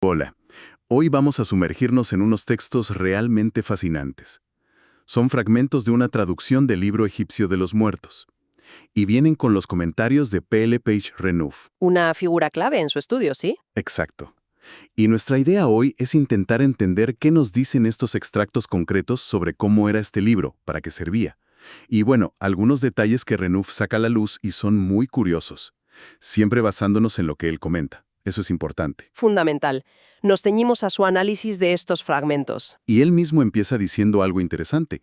Hola, hoy vamos a sumergirnos en unos textos realmente fascinantes. Son fragmentos de una traducción del libro egipcio de los muertos, y vienen con los comentarios de P. L. Page Renouf. Una figura clave en su estudio, ¿sí? Exacto. Y nuestra idea hoy es intentar entender qué nos dicen estos extractos concretos sobre cómo era este libro, para qué servía. Y bueno, algunos detalles que Renouf saca a la luz y son muy curiosos, siempre basándonos en lo que él comenta. Eso es importante. Fundamental. Nos ceñimos a su análisis de estos fragmentos. Y él mismo empieza diciendo algo interesante,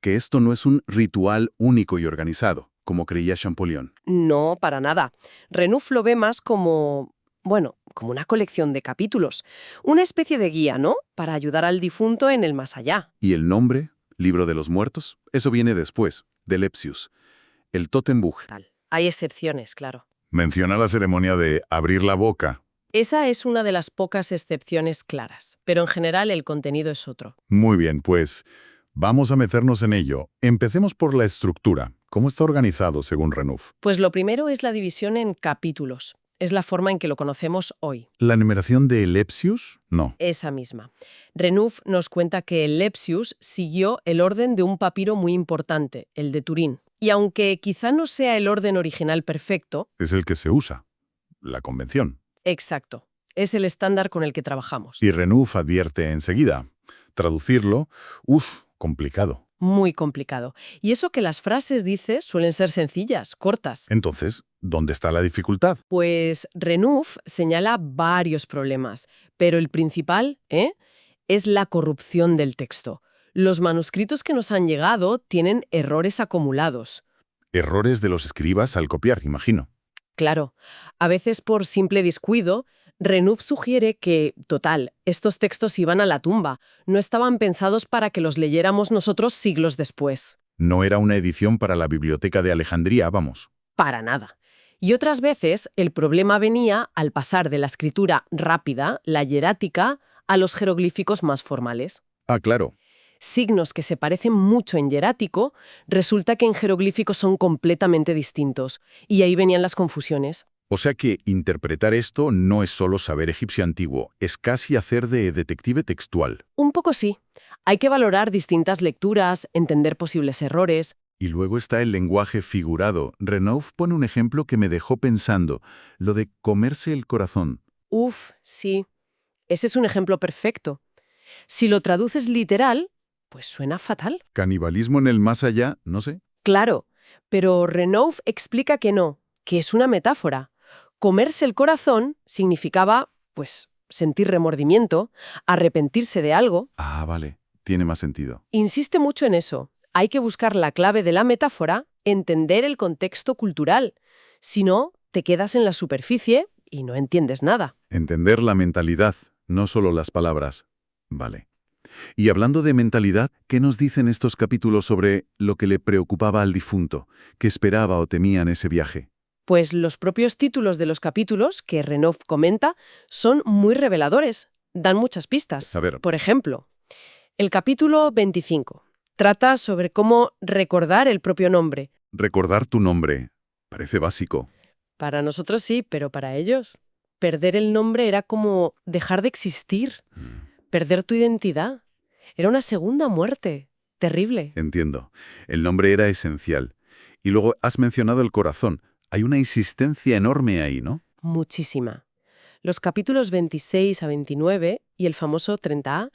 que esto no es un ritual único y organizado, como creía Champollion. No, para nada. Renouf lo ve más como, bueno, como una colección de capítulos. Una especie de guía, ¿no? Para ayudar al difunto en el más allá. Y el nombre, Libro de los Muertos, eso viene después, de Lepsius, el Totenbuch. Tal. Hay excepciones, claro. Menciona la ceremonia de abrir la boca. Esa es una de las pocas excepciones claras, pero en general el contenido es otro. Muy bien, pues vamos a meternos en ello. Empecemos por la estructura. ¿Cómo está organizado según Renouf? Pues lo primero es la división en capítulos. Es la forma en que lo conocemos hoy. ¿La numeración de Lepsius? No. Esa misma. Renouf nos cuenta que el Lepsius siguió el orden de un papiro muy importante, el de Turín. Y aunque quizá no sea el orden original perfecto, Es el que se usa. La convención. exacto, es el estándar con el que trabajamos. Y Renouf advierte enseguida. Traducirlo, complicado. Muy complicado. Y eso que las frases, dice, suelen ser sencillas, cortas. Entonces, ¿dónde está la dificultad? Pues Renouf señala varios problemas, pero el principal, es la corrupción del texto. Los manuscritos que nos han llegado tienen errores acumulados. Errores de los escribas al copiar, imagino. Claro, a veces por simple descuido, Renouf sugiere que, total, estos textos iban a la tumba, no estaban pensados para que los leyéramos nosotros siglos después. No era una edición para la biblioteca de Alejandría, vamos. Para nada. Y otras veces el problema venía al pasar de la escritura rápida, la hierática, a los jeroglíficos más formales. Ah, claro. Signos que se parecen mucho en hierático, resulta que en jeroglíficos son completamente distintos, y ahí venían las confusiones. O sea que interpretar esto no es solo saber egipcio antiguo, es casi hacer de detective textual. Un poco sí. Hay que valorar distintas lecturas, entender posibles errores. Y luego está el lenguaje figurado. Renouf pone un ejemplo que me dejó pensando, lo de comerse el corazón. Uf, sí. Ese es un ejemplo perfecto. Si lo traduces literal, pues suena fatal. Canibalismo en el más allá, no sé. Claro, pero Renouf explica que no, que es una metáfora. Comerse el corazón significaba, pues, sentir remordimiento, arrepentirse de algo. Ah, vale, tiene más sentido. Insiste mucho en eso. Hay que buscar la clave de la metáfora, entender el contexto cultural. Si no, te quedas en la superficie y no entiendes nada. Entender la mentalidad, no solo las palabras. Vale. Y hablando de mentalidad, ¿qué nos dicen estos capítulos sobre lo que le preocupaba al difunto, qué esperaba o temía en ese viaje? Pues los propios títulos de los capítulos que Renouf comenta son muy reveladores, dan muchas pistas. A ver. Por ejemplo, el capítulo 25 trata sobre cómo recordar el propio nombre. Recordar tu nombre. Parece básico. Para nosotros sí, pero para ellos, perder el nombre era como dejar de existir, perder tu identidad. Era una segunda muerte. Terrible. Entiendo. El nombre era esencial. Y luego has mencionado el corazón. Hay una insistencia enorme ahí, ¿no? Muchísima. Los capítulos 26 a 29 y el famoso 30A,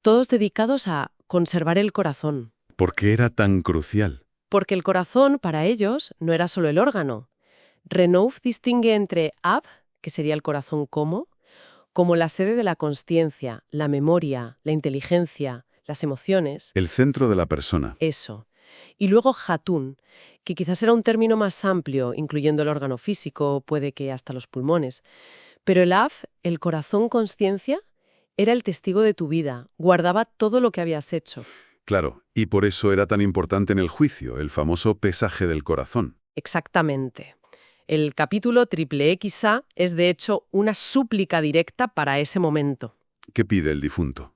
todos dedicados a conservar el corazón. ¿Por qué era tan crucial? Porque el corazón, para ellos, no era solo el órgano. Renouf distingue entre Ab, que sería el corazón como la sede de la consciencia, la memoria, la inteligencia, las emociones. El centro de la persona. Eso. Y luego Hatun, que quizás era un término más amplio, incluyendo el órgano físico, puede que hasta los pulmones. Pero el Ab, el corazón consciencia, era el testigo de tu vida, guardaba todo lo que habías hecho. Claro, y por eso era tan importante en el juicio, el famoso pesaje del corazón. Exactamente. El capítulo XXA es de hecho una súplica directa para ese momento. ¿Qué pide el difunto?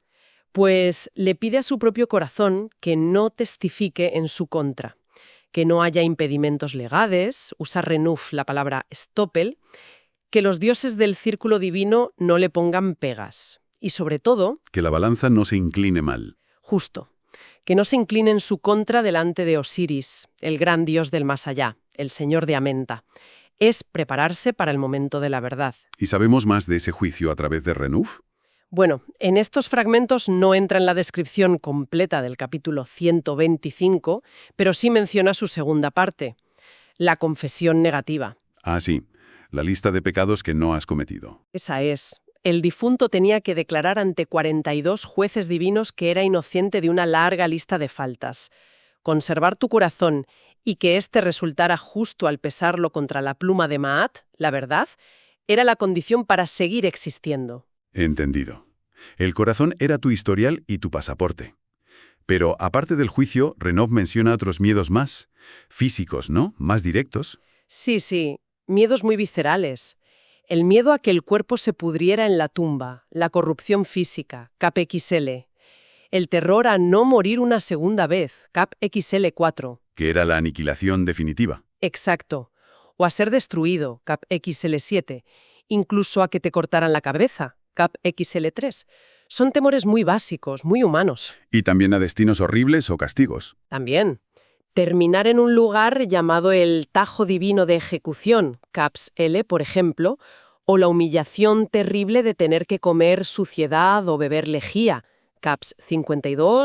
Pues le pide a su propio corazón que no testifique en su contra, que no haya impedimentos legales, usa Renouf la palabra stoppel, Que los dioses del círculo divino no le pongan pegas. Y sobre todo, Que la balanza no se incline mal. justo, que no se incline en su contra delante de Osiris, el gran dios del más allá, el señor de Amenta. Es prepararse para el momento de la verdad. ¿Y sabemos más de ese juicio a través de Renouf? Bueno, en estos fragmentos no entra en la descripción completa del capítulo 125, pero sí menciona su segunda parte, la confesión negativa. Ah, sí, la lista de pecados que no has cometido. Esa es. El difunto tenía que declarar ante 42 jueces divinos que era inocente de una larga lista de faltas. Conservar tu corazón y que éste resultara justo al pesarlo contra la pluma de Maat, la verdad, era la condición para seguir existiendo. Entendido. El corazón era tu historial y tu pasaporte. Pero aparte del juicio, Renouf menciona otros miedos más físicos, ¿no? Más directos. Sí, miedos muy viscerales. El miedo a que el cuerpo se pudriera en la tumba, la corrupción física, CAP-XL. El terror a no morir una segunda vez, CAP-XL4. Que era la aniquilación definitiva. Exacto. O a ser destruido, CAP-XL7. Incluso a que te cortaran la cabeza, CAP-XL3. Son temores muy básicos, muy humanos. Y también a destinos horribles o castigos. También. Terminar en un lugar llamado el Tajo Divino de Ejecución, CAPS-L, por ejemplo, o la humillación terrible de tener que comer suciedad o beber lejía, CAPS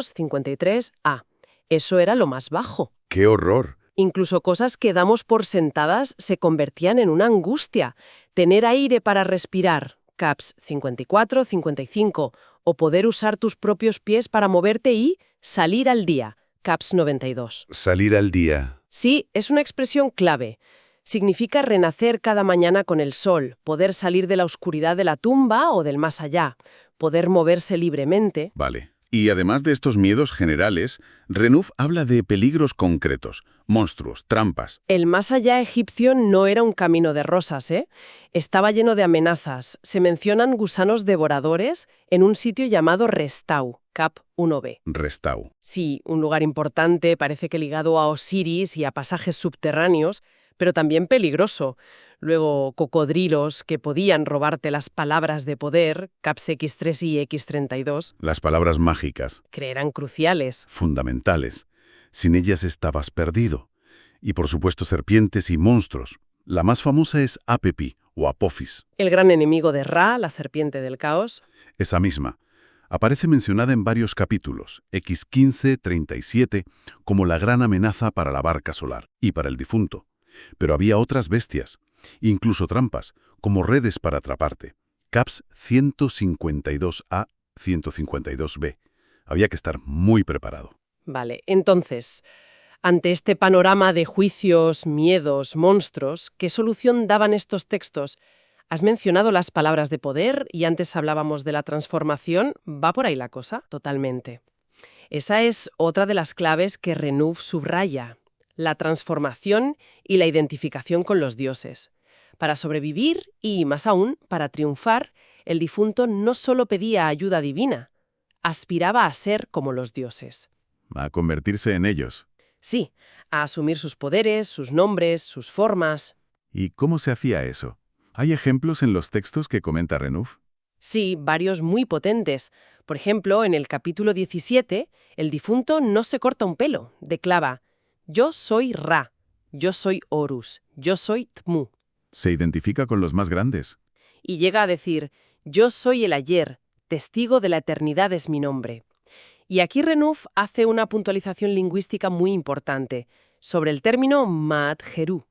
52-53A. Eso era lo más bajo. ¡Qué horror! Incluso cosas que damos por sentadas se convertían en una angustia. Tener aire para respirar, CAPS 54-55, o poder usar tus propios pies para moverte y salir al día, CAPS 92. Salir al día. Sí, es una expresión clave. Significa renacer cada mañana con el sol, poder salir de la oscuridad de la tumba o del más allá, poder moverse libremente. Vale. Y además de estos miedos generales, Renouf habla de peligros concretos, monstruos, trampas. El más allá egipcio no era un camino de rosas, ¿eh? Estaba lleno de amenazas. Se mencionan gusanos devoradores en un sitio llamado Restau, Cap 1b. Restau. Sí, un lugar importante, parece que ligado a Osiris y a pasajes subterráneos, pero también peligroso. Luego, cocodrilos que podían robarte las palabras de poder, CAPS X3 y X32, Las palabras mágicas, que eran cruciales. fundamentales. Sin ellas estabas perdido. Y por supuesto serpientes y monstruos. La más famosa es Apepi o Apophis. El gran enemigo de Ra, la serpiente del caos. Esa misma. Aparece mencionada en varios capítulos, X15, 37, como la gran amenaza para la barca solar y para el difunto. Pero había otras bestias, incluso trampas, como redes para atraparte. CAPS 152A, 152B. Había que estar muy preparado. Vale, entonces, ante este panorama de juicios, miedos, monstruos, ¿qué solución daban estos textos? Has mencionado las palabras de poder y antes hablábamos de la transformación. ¿Va por ahí la cosa? Totalmente. Esa es otra de las claves que Renouf subraya. La transformación y la identificación con los dioses. Para sobrevivir y, más aún, para triunfar, el difunto no solo pedía ayuda divina, aspiraba a ser como los dioses. A convertirse en ellos. Sí, a asumir sus poderes, sus nombres, sus formas. ¿Y cómo se hacía eso? ¿Hay ejemplos en los textos que comenta Renouf? Sí, varios muy potentes. Por ejemplo, en el capítulo 17, el difunto no se corta un pelo, declara: yo soy Ra, yo soy Horus, yo soy Tmu. Se identifica con los más grandes. Y llega a decir: yo soy el ayer, testigo de la eternidad es mi nombre. Y aquí Renouf hace una puntualización lingüística muy importante sobre el término Maat Jeru.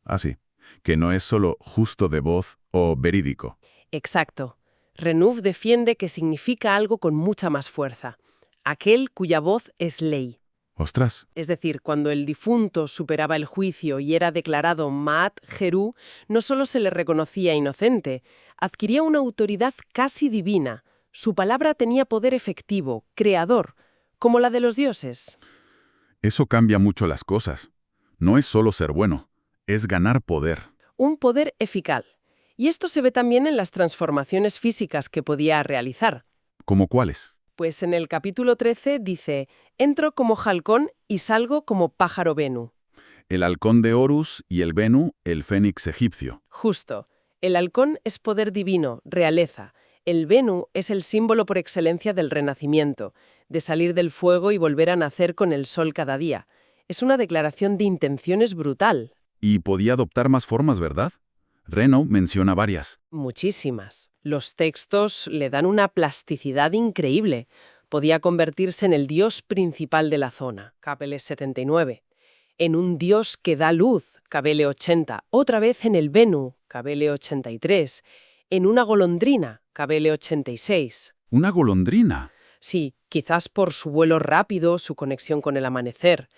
Ah, sí, que no es solo justo de voz o verídico. Exacto. Renouf defiende que significa algo con mucha más fuerza. Aquel cuya voz es ley. ¡Ostras! Es decir, cuando el difunto superaba el juicio y era declarado Maat Jeru, no solo se le reconocía inocente, adquiría una autoridad casi divina. Su palabra tenía poder efectivo, creador, como la de los dioses. Eso cambia mucho las cosas. No es solo ser bueno, es ganar poder. Un poder eficaz. Y esto se ve también en las transformaciones físicas que podía realizar. ¿Cómo cuáles? Pues en el capítulo 13 dice: entro como halcón y salgo como pájaro Venu. El halcón de Horus y el Venu, el fénix egipcio. Justo. El halcón es poder divino, realeza. El Venu es el símbolo por excelencia del renacimiento, de salir del fuego y volver a nacer con el sol cada día. Es una declaración de intenciones brutal. Y podía adoptar más formas, ¿verdad? Reno menciona varias. Muchísimas. Los textos le dan una plasticidad increíble. Podía convertirse en el dios principal de la zona, Capele 79. En un dios que da luz, Capele 80. Otra vez en el Venu, Capele 83. En una golondrina, Capele 86. ¿Una golondrina? Sí, quizás por su vuelo rápido, su conexión con el amanecer.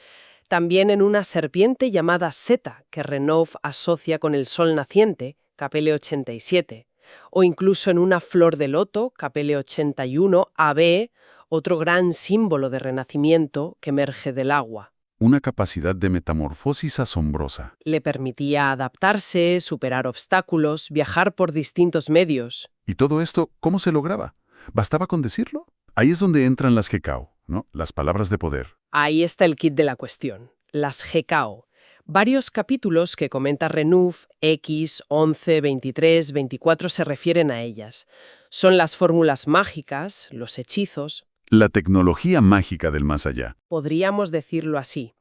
También en una serpiente llamada Seta, que Renouf asocia con el sol naciente, Capele 87. O incluso en una flor de loto, Capele 81, AB, otro gran símbolo de renacimiento que emerge del agua. Una capacidad de metamorfosis asombrosa. Le permitía adaptarse, superar obstáculos, viajar por distintos medios. ¿Y todo esto cómo se lograba? ¿Bastaba con decirlo? Ahí es donde entran las Gekao, ¿no? Las palabras de poder. Ahí está el kit de la cuestión, las Gekao. Varios capítulos que comenta Renouf, X, 11, 23, 24 se refieren a ellas. Son las fórmulas mágicas, los hechizos. La tecnología mágica del más allá. Podríamos decirlo así.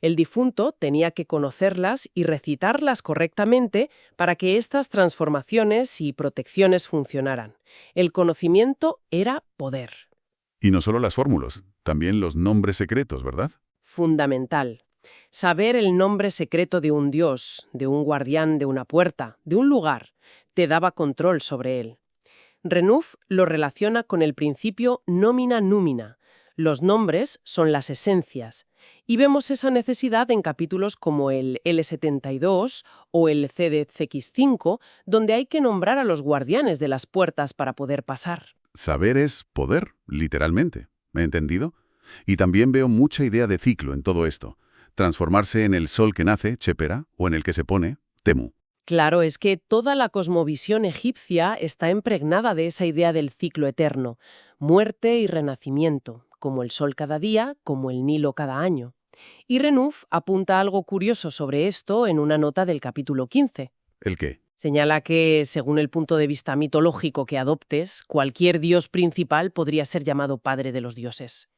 El difunto tenía que conocerlas y recitarlas correctamente para que estas transformaciones y protecciones funcionaran. El conocimiento era poder. Y no solo las fórmulas, también los nombres secretos, ¿verdad? Fundamental. Saber el nombre secreto de un dios, de un guardián de una puerta, de un lugar, te daba control sobre él. Renouf lo relaciona con el principio nomina numina. Los nombres son las esencias. Y vemos esa necesidad en capítulos como el L72 o el CDCX5, donde hay que nombrar a los guardianes de las puertas para poder pasar. Saber es poder, literalmente. ¿Me he entendido? Y también veo mucha idea de ciclo en todo esto. Transformarse en el sol que nace, Chepera, o en el que se pone, Temu. Claro, es que toda la cosmovisión egipcia está impregnada de esa idea del ciclo eterno, muerte y renacimiento, como el sol cada día, como el Nilo cada año. Y Renouf apunta algo curioso sobre esto en una nota del capítulo 15. ¿El qué? Señala que, según el punto de vista mitológico que adoptes, cualquier dios principal podría ser llamado padre de los dioses.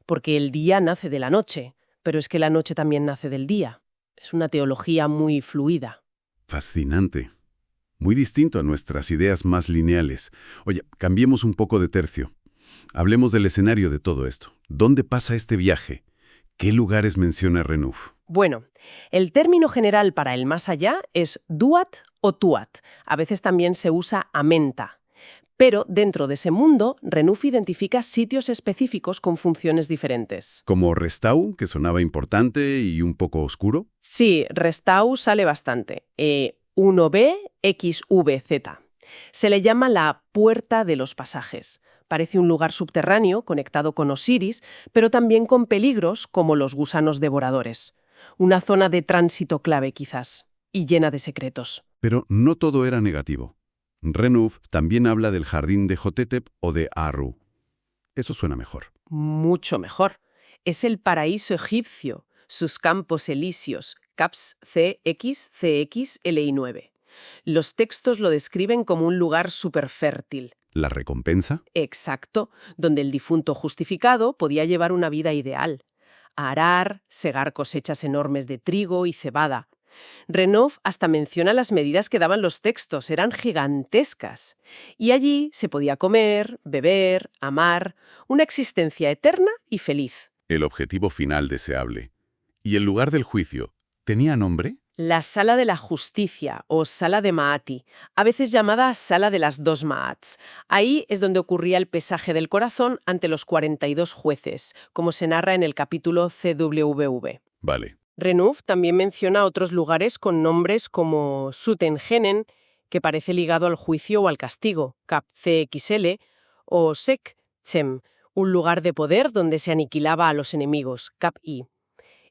Porque el día nace de la noche, pero es que la noche también nace del día. Es una teología muy fluida. Fascinante. Muy distinto a nuestras ideas más lineales. Oye, cambiemos un poco de tercio. Hablemos del escenario de todo esto. ¿Dónde pasa este viaje? ¿Qué lugares menciona Renouf? Bueno, el término general para el más allá es Duat o Tuat. A veces también se usa Amenta. Pero dentro de ese mundo, Renouf identifica sitios específicos con funciones diferentes. ¿Como Restau, que sonaba importante y un poco oscuro? Sí, Restau sale bastante. 1B-XVZ. Se le llama la Puerta de los Pasajes. Parece un lugar subterráneo conectado con Osiris, pero también con peligros como los gusanos devoradores. Una zona de tránsito clave quizás, y llena de secretos. Pero no todo era negativo. Renouf también habla del jardín de Jotep o de Arru. Eso suena mejor. Mucho mejor. Es el paraíso egipcio, sus campos elíseos, Caps CX, CX, LI9. Los textos lo describen como un lugar superfértil. ¿La recompensa? Exacto, donde el difunto justificado podía llevar una vida ideal. Arar, segar cosechas enormes de trigo y cebada. Renouf hasta menciona las medidas que daban los textos, eran gigantescas. Y allí se podía comer, beber, amar, una existencia eterna y feliz. El objetivo final deseable. ¿Y el lugar del juicio tenía nombre? La Sala de la Justicia, o Sala de Maati, a veces llamada Sala de las dos Maats. Ahí es donde ocurría el pesaje del corazón ante los 42 jueces, como se narra en el capítulo CWV. Vale. Renouf también menciona otros lugares con nombres como Sutengenen, que parece ligado al juicio o al castigo, Cap CXL, o Sek Chem, un lugar de poder donde se aniquilaba a los enemigos, Cap I.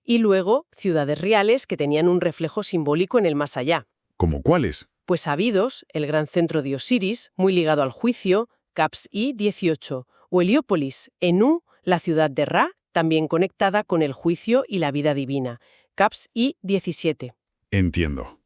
Y luego, ciudades reales que tenían un reflejo simbólico en el más allá. ¿Cómo cuáles? Pues Abidos, el gran centro de Osiris, muy ligado al juicio, Caps I 18, o Heliópolis, Enú, la ciudad de Ra, también conectada con el juicio y la vida divina, Caps I 17. Entiendo.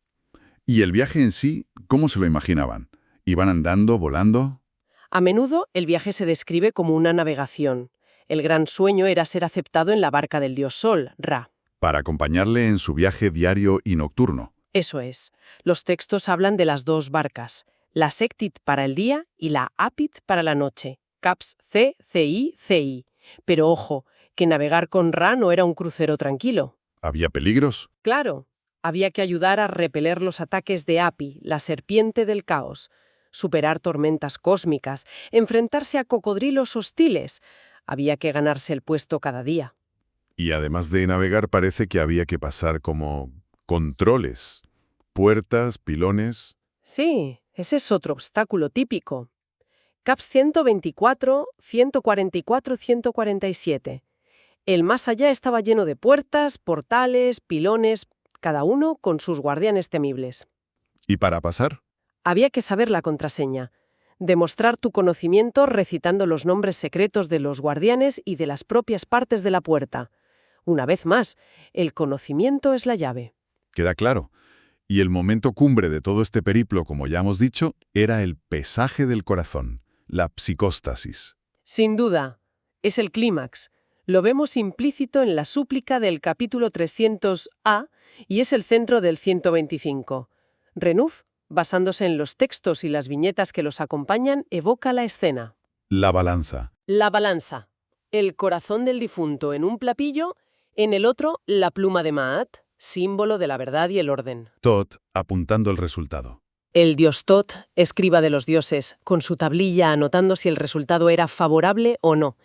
¿Y el viaje en sí, cómo se lo imaginaban? ¿Iban andando, volando? A menudo el viaje se describe como una navegación. El gran sueño era ser aceptado en la barca del dios Sol, Ra. Para acompañarle en su viaje diario y nocturno. Eso es. Los textos hablan de las dos barcas, la Sektit para el día y la Apit para la noche, caps C, CI, CI. Pero ojo, que navegar con Ra no era un crucero tranquilo. ¿Había peligros? Claro, había que ayudar a repeler los ataques de Api, la serpiente del caos, superar tormentas cósmicas, enfrentarse a cocodrilos hostiles. Había que ganarse el puesto cada día. Y además de navegar, parece que había que pasar como controles, puertas, pilones. Sí, ese es otro obstáculo típico. CAPS 124, 144, 147. El más allá estaba lleno de puertas, portales, pilones, cada uno con sus guardianes temibles. ¿Y para pasar? Había que saber la contraseña, demostrar tu conocimiento recitando los nombres secretos de los guardianes y de las propias partes de la puerta. Una vez más, el conocimiento es la llave. Queda claro. Y el momento cumbre de todo este periplo, como ya hemos dicho, era el pesaje del corazón, la psicóstasis. Sin duda, es el clímax. Lo vemos implícito en la súplica del capítulo 300A y es el centro del 125. Renouf, basándose en los textos y las viñetas que los acompañan, evoca la escena. La balanza. La balanza. El corazón del difunto en un plapillo, en el otro la pluma de Maat, símbolo de la verdad y el orden. Tot apuntando el resultado. El dios Tot, escriba de los dioses, con su tablilla anotando si el resultado era favorable o no.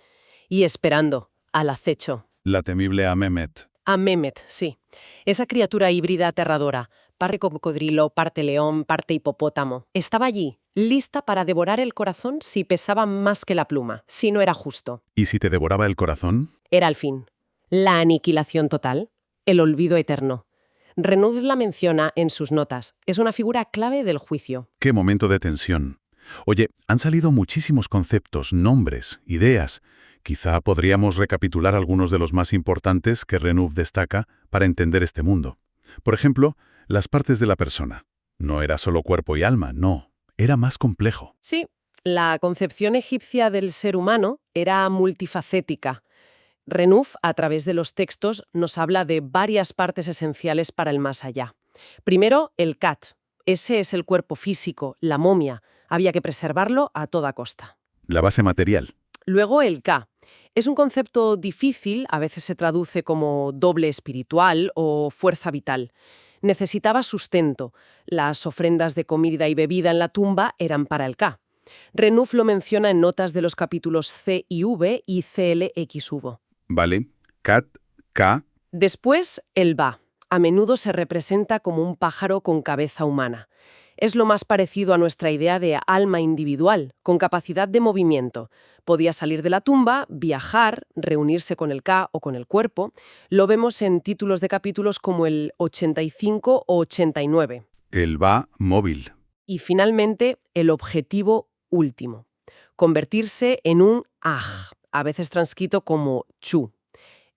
Y esperando, al acecho. La temible Amemet. A Mehmet, sí. Esa criatura híbrida aterradora, parte cocodrilo, parte león, parte hipopótamo. Estaba allí, lista para devorar el corazón si pesaba más que la pluma, si no era justo. ¿Y si te devoraba el corazón? Era el fin. La aniquilación total, el olvido eterno. Renouf la menciona en sus notas. Es una figura clave del juicio. ¡Qué momento de tensión! Oye, han salido muchísimos conceptos, nombres, ideas. Quizá podríamos recapitular algunos de los más importantes que Renouf destaca para entender este mundo. Por ejemplo, las partes de la persona. No era solo cuerpo y alma, no. Era más complejo. Sí, la concepción egipcia del ser humano era multifacética. Renouf, a través de los textos, nos habla de varias partes esenciales para el más allá. Primero, el Kat. Ese es el cuerpo físico, la momia. Había que preservarlo a toda costa. La base material. Luego, el Ka. Es un concepto difícil, a veces se traduce como doble espiritual o fuerza vital. Necesitaba sustento. Las ofrendas de comida y bebida en la tumba eran para el Ka. Renouf lo menciona en notas de los capítulos C y V y CLXV. Vale. Kat, Ka. Después, el Ba. A menudo se representa como un pájaro con cabeza humana. Es lo más parecido a nuestra idea de alma individual, con capacidad de movimiento. Podía salir de la tumba, viajar, reunirse con el Ka o con el cuerpo. Lo vemos en títulos de capítulos como el 85 o 89. El Ba móvil. Y finalmente, el objetivo último. Convertirse en un Aj, a veces transcrito como Chu.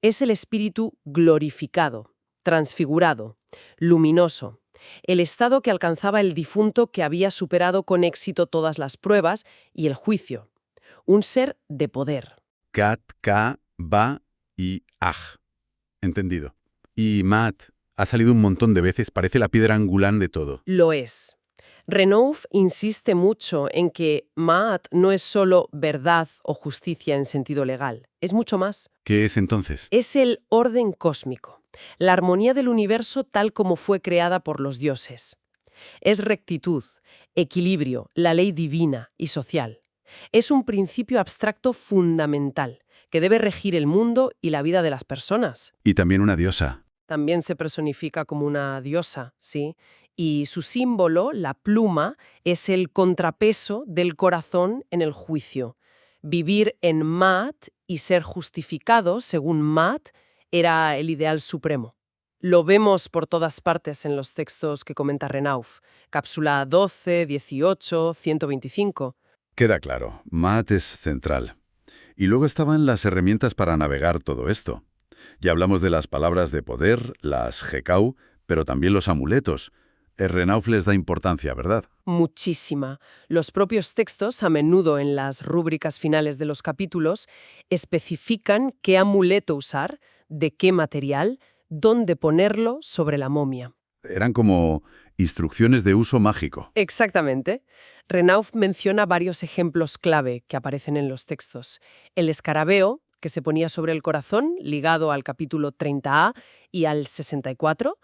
Es el espíritu glorificado, transfigurado, luminoso. El estado que alcanzaba el difunto que había superado con éxito todas las pruebas y el juicio. Un ser de poder. Kat, Ka, Ba y Aj. Entendido. Y Maat ha salido un montón de veces, parece la piedra angular de todo. Lo es. Renouf insiste mucho en que Maat no es solo verdad o justicia en sentido legal, es mucho más. ¿Qué es entonces? Es el orden cósmico, la armonía del universo tal como fue creada por los dioses. Es rectitud, equilibrio, la ley divina y social. Es un principio abstracto fundamental que debe regir el mundo y la vida de las personas. Y también una diosa. También se personifica como una diosa, ¿sí? Y su símbolo, la pluma, es el contrapeso del corazón en el juicio. Vivir en Maat y ser justificado, según Maat, era el ideal supremo. Lo vemos por todas partes en los textos que comenta Renouf. Cápsula 12, 18, 125. Queda claro, Maat es central. Y luego estaban las herramientas para navegar todo esto. Ya hablamos de las palabras de poder, las Hekau, pero también los amuletos. Renauf les da importancia, ¿verdad? Muchísima. Los propios textos, a menudo en las rúbricas finales de los capítulos, especifican qué amuleto usar, de qué material, dónde ponerlo sobre la momia. Eran como instrucciones de uso mágico. Exactamente. Renauf menciona varios ejemplos clave que aparecen en los textos. El escarabeo, que se ponía sobre el corazón, ligado al capítulo 30a y al 64,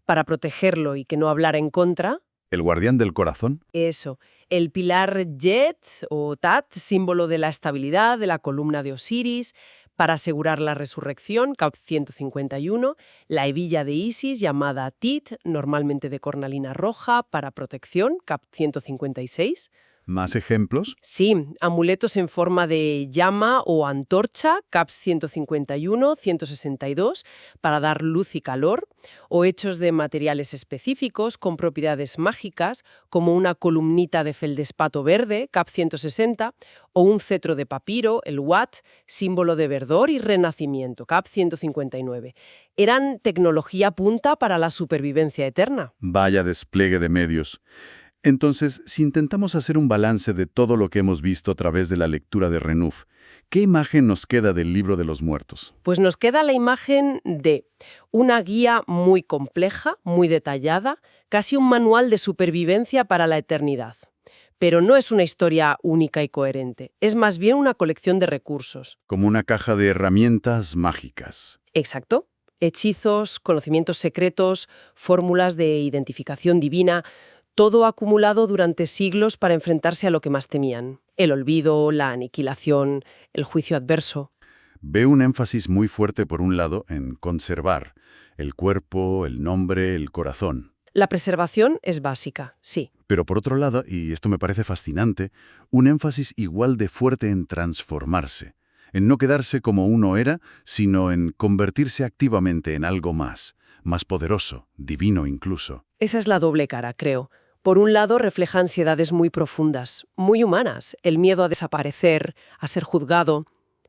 para protegerlo y que no hablara en contra. ¿El guardián del corazón? Eso. El pilar Jet o Tat, símbolo de la estabilidad de la columna de Osiris, para asegurar la resurrección, cap 151. La hebilla de Isis, llamada Tit, normalmente de cornalina roja, para protección, cap 156. ¿Más ejemplos? Sí, amuletos en forma de llama o antorcha, caps 151, 162, para dar luz y calor, o hechos de materiales específicos con propiedades mágicas, como una columnita de feldespato verde, cap 160, o un cetro de papiro, el Wat, símbolo de verdor y renacimiento, cap 159. Eran tecnología punta para la supervivencia eterna. Vaya despliegue de medios. Entonces, si intentamos hacer un balance de todo lo que hemos visto a través de la lectura de Renauf, ¿qué imagen nos queda del libro de los muertos? Pues nos queda la imagen de una guía muy compleja, muy detallada, casi un manual de supervivencia para la eternidad. Pero no es una historia única y coherente, es más bien una colección de recursos. Como una caja de herramientas mágicas. Exacto. Hechizos, conocimientos secretos, fórmulas de identificación divina, todo acumulado durante siglos para enfrentarse a lo que más temían: el olvido, la aniquilación, el juicio adverso. Veo un énfasis muy fuerte, por un lado, en conservar el cuerpo, el nombre, el corazón. La preservación es básica, sí. Pero por otro lado, y esto me parece fascinante, un énfasis igual de fuerte en transformarse, en no quedarse como uno era, sino en convertirse activamente en algo más poderoso, divino incluso. Esa es la doble cara, creo. Por un lado, refleja ansiedades muy profundas, muy humanas, el miedo a desaparecer, a ser juzgado.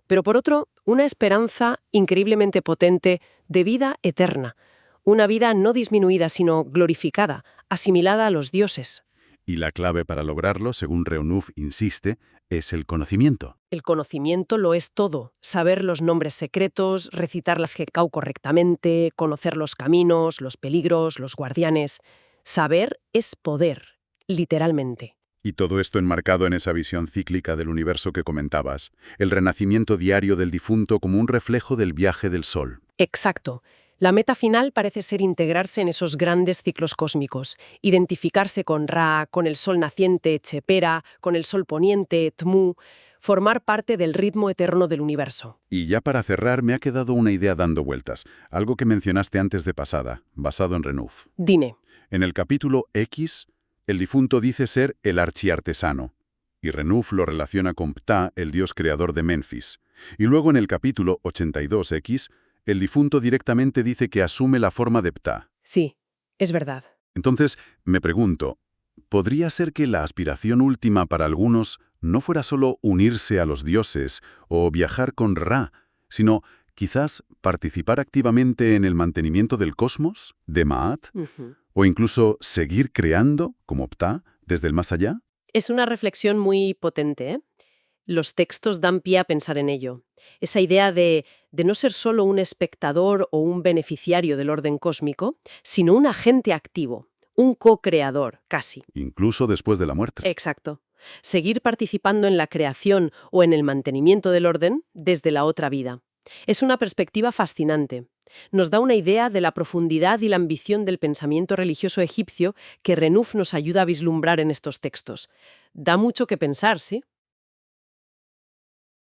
Pero por otro, una esperanza increíblemente potente de vida eterna. Una vida no disminuida, sino glorificada, asimilada a los dioses. Y la clave para lograrlo, según Renauf insiste, es el conocimiento. El conocimiento lo es todo. Saber los nombres secretos, recitar las Hekau correctamente, conocer los caminos, los peligros, los guardianes. Saber es poder, literalmente. Y todo esto enmarcado en esa visión cíclica del universo que comentabas, el renacimiento diario del difunto como un reflejo del viaje del Sol. Exacto. La meta final parece ser integrarse en esos grandes ciclos cósmicos, identificarse con Ra, con el Sol naciente, Chepera, con el Sol poniente, Tmu, formar parte del ritmo eterno del universo. Y ya para cerrar, me ha quedado una idea dando vueltas, algo que mencionaste antes de pasada, basado en Renauf. Dime. En el capítulo X, el difunto dice ser el archiartesano, y Renauf lo relaciona con Ptah, el dios creador de Menfis. Y luego en el capítulo 82X, el difunto directamente dice que asume la forma de Ptah. Sí, es verdad. Entonces, me pregunto, ¿podría ser que la aspiración última para algunos no fuera solo unirse a los dioses o viajar con Ra, sino quizás participar activamente en el mantenimiento del cosmos, de Ma'at, o incluso seguir creando, como Ptah, desde el más allá? Es una reflexión muy potente, ¿eh? Los textos dan pie a pensar en ello. Esa idea de no ser solo un espectador o un beneficiario del orden cósmico, sino un agente activo, un co-creador, casi. Incluso después de la muerte. Exacto. Seguir participando en la creación o en el mantenimiento del orden desde la otra vida. Es una perspectiva fascinante. Nos da una idea de la profundidad y la ambición del pensamiento religioso egipcio que Renauf nos ayuda a vislumbrar en estos textos. Da mucho que pensar, ¿sí?